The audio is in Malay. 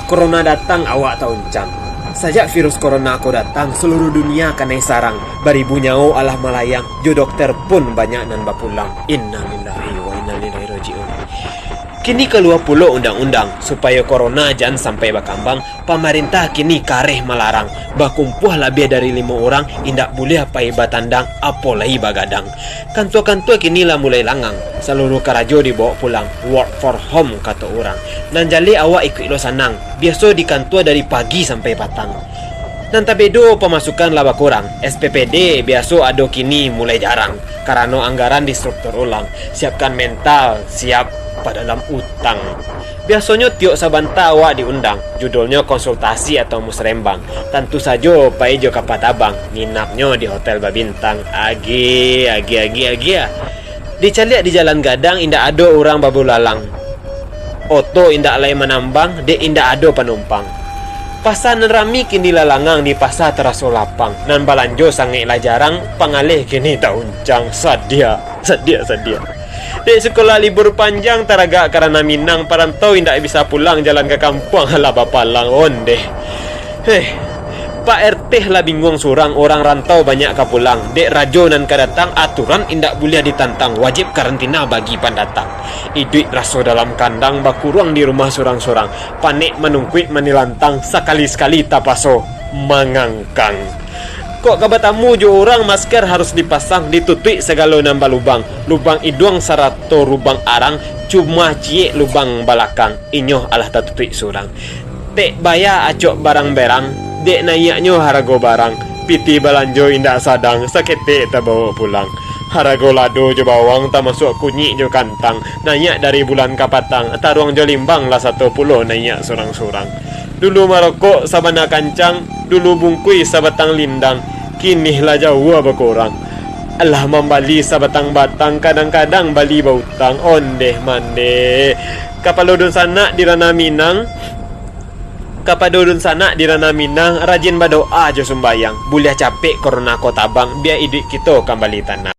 Corona datang awak tahu encang. Sejak virus corona ko datang, seluruh dunia kena sarang. Baribu nyawa alah malayang. Jo dokter pun banyak nan bapulang. Innalillahi wa inna ilaihi rajiun. Kini keluar pula undang-undang supaya corona jangan sampai berkembang. Pemerintah kini kareh melarang berkumpul lebih dari 5 orang indak boleh pai batandang apalagi bagadang. Kantua-kantua kini lah mulai langang. Seluruh karajo dibawa pulang. Work for home kata orang. Nan jali awak ikut lo sanang. Biasa di kantua dari pagi sampai patang. Dan tabedo pemasukan laba kurang. SPPD biasa ada kini mulai jarang. Karena anggaran distruktur ulang. Siapkan mental, siap pada dalam utang. Biasanya tiok sabanta awak diundang. Judulnya konsultasi atau musrembang. Tentu saja pai jo kapatabang. Nginapnya di hotel berbintang. Agi. Dicaliak di jalan gadang indak ada orang babu lalang. Oto indak lain menambang, dek indak ada penumpang. Pasar nan rami kini lalangang di pasar terasa lapang. Nan balanjo sangat lah jarang, pangalih kini tak uncang. Sadia. Dek sekolah libur panjang taraga karena Minang parantau indak bisa pulang jalan ke kampung halah bapalang ondeh. Pak RT lah bingung surang orang rantau banyak ke pulang. Dek rajo nan kadatang aturan indak boleh ditantang, wajib karantina bagi pendatang. Iduit raso dalam kandang bakurang di rumah surang-surang. Panik menungkuit menilantang sekali-sekali tapaso mangangkang. Kok kabatamu jo orang masker harus dipasang ditutui segala nambah lubang. Lubang hidung sarato lubang arang cuma cie lubang balakang. Inyoh alah tatutui surang. Dek baya acok barang-barang, dek nayaknyo harago barang. Piti balanjo indak sadang, sakete tak bawa pulang. Harago lado jo bawang tak masuk kunyit jo kantang. Nayak dari bulan kapatang, taruang jo limbang lah 10 nayak surang-surang. Dulu marokok sabana kancang, dulu bungkui sabatang lindang. Kini lah jauh berkurang. Allah membali sabatang batang, kadang-kadang bali bautang. Ondeh mande. Kapalodun sana di Ranah Minang. Kapadodun sana di Ranah Minang, rajin berdoa jo sembayang. Boleh capek corona kota bang, biar hidup kita kembali tanah.